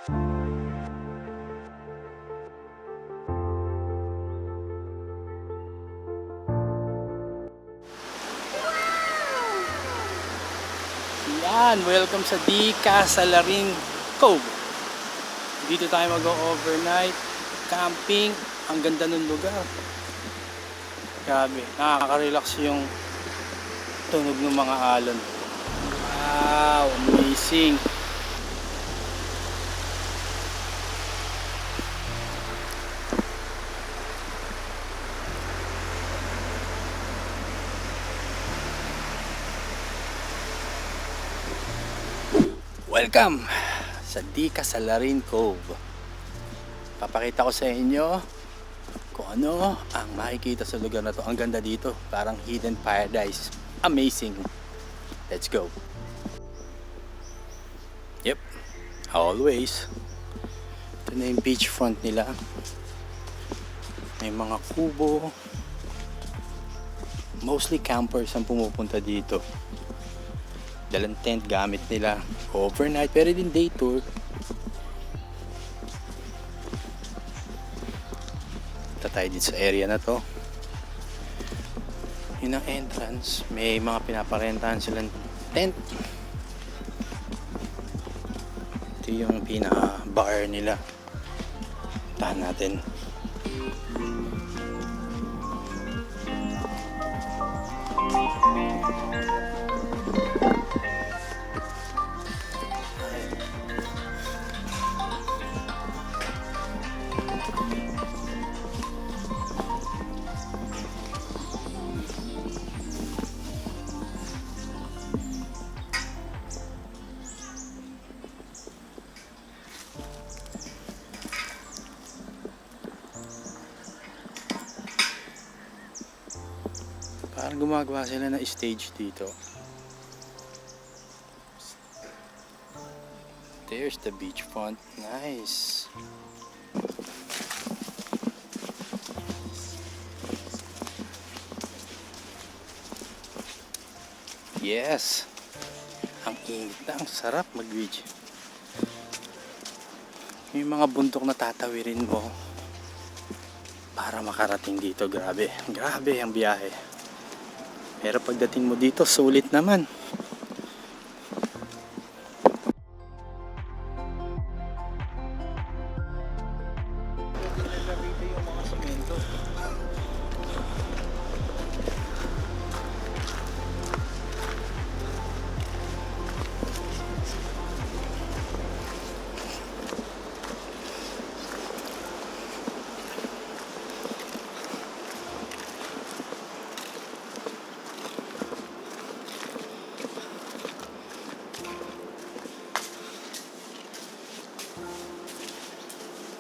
Yan, welcome sa Dica Salarin Cove. Dito tayo mag-overnight camping. Ang ganda ng lugar. Grabe, nakaka-relax yung tunog ng mga alon. Wow, amazing. Welcome sa Dica Salarin Cove. Papakita ko sa inyo kung ano ang makikita sa lugar na to. Ang ganda dito, parang hidden paradise. Amazing. Let's go. Yep, always. Ito na yung beachfront nila. May mga kubo. Mostly campers ang pumupunta dito. Dalang tent gamit nila overnight, pero din day tour. Punta tayo dito sa area na to. Yun ang entrance. May mga pinaparentahan silang tent. Ito yung pinaka bar nila. Puntahan natin. Parang gumagawa sila ng stage dito. There's the beachfront. Nice. Yes. Ang init na, ang sarap mag-beach. Yung mga bundok na tatawirin mo para makarating dito. Grabe. Grabe ang biyahe. Pero pagdating mo dito, sulit naman.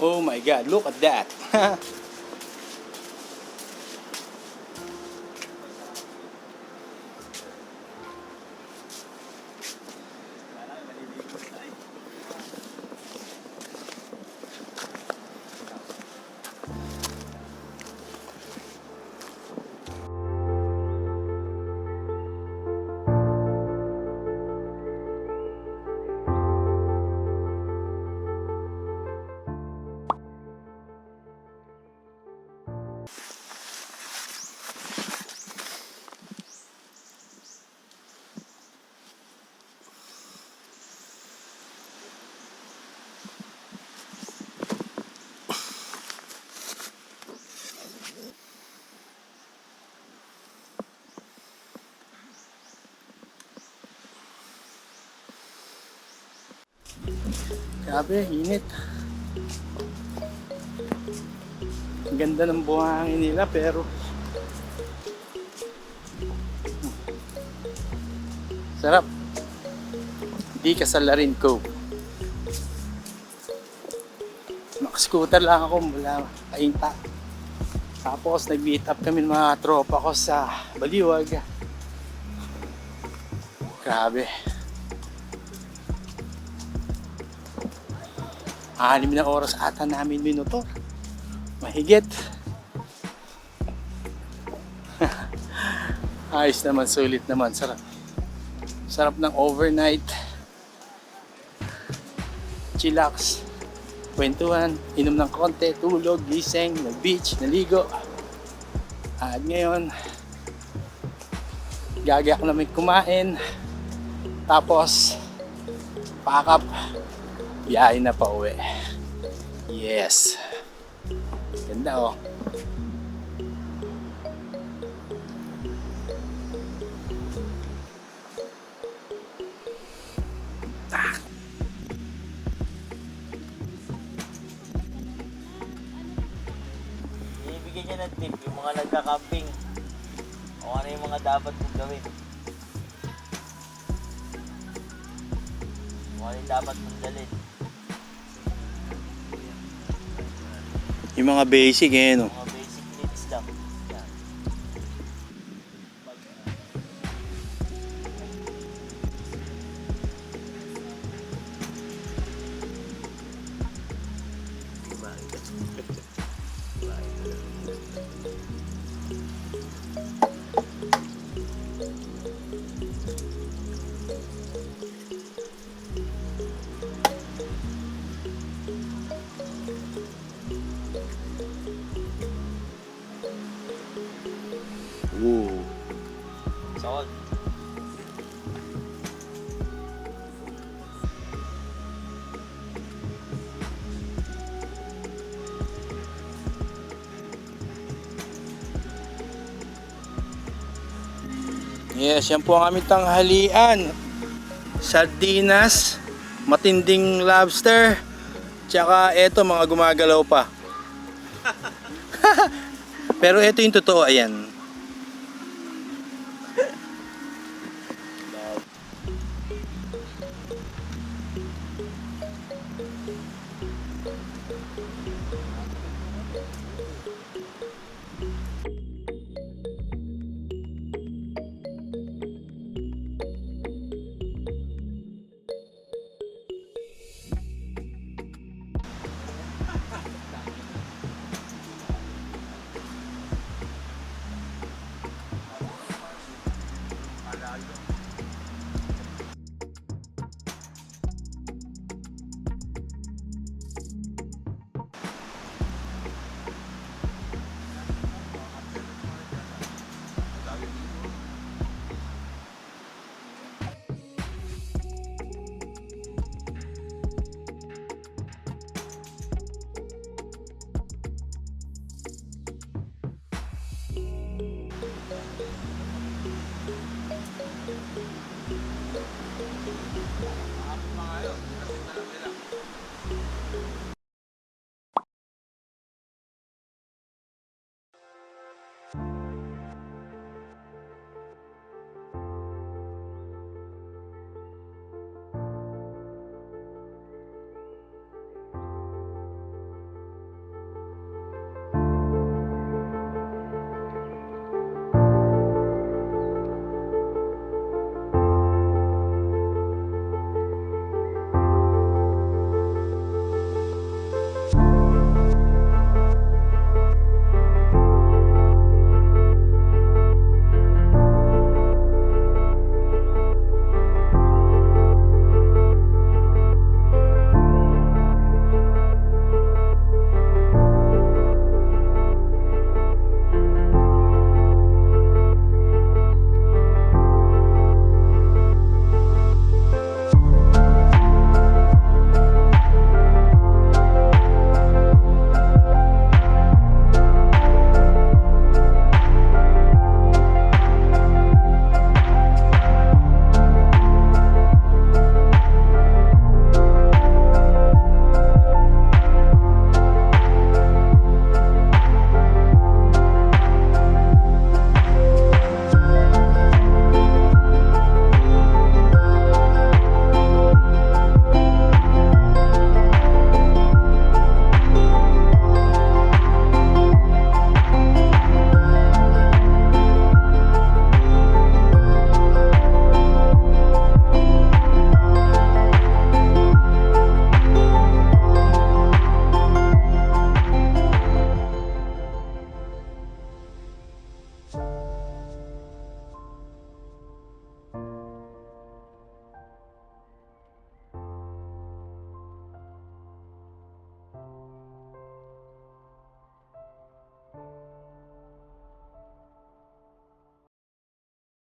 Oh my God, look at that. Grabe, init. Ang ganda ng buhangin nila pero sarap. Dica Salarin Cove. Naka-scooter lang ako mula Kainta. Tapos nag-meet up kami ng mga tropa ko sa Baliwag. Grabe. 6 na oras ata namin minuto. Mahigit. Ayos naman, sulit naman. Sarap. Sarap ng overnight. Chillax. kwentuhan, inom ng konti, tulog, gising, nag-beach, naligo. At ngayon, gagayak namin kumain. Tapos, pack up, biyahe na pa uwi. Yes. Ganda oh. Ibigyan niya ng tip yung mga nagka-camping. O ano yung mga dapat mong gawin. O ano yung dapat mong dalhin. Yung mga basic eh, no? Mga basic needs lang. Yan. Ooh. Salt. Yes, yan po ang aming tanghalian. Sardinas, matinding lobster, tsaka eto mga gumagalaw pa. Pero eto yung totoo, ayan.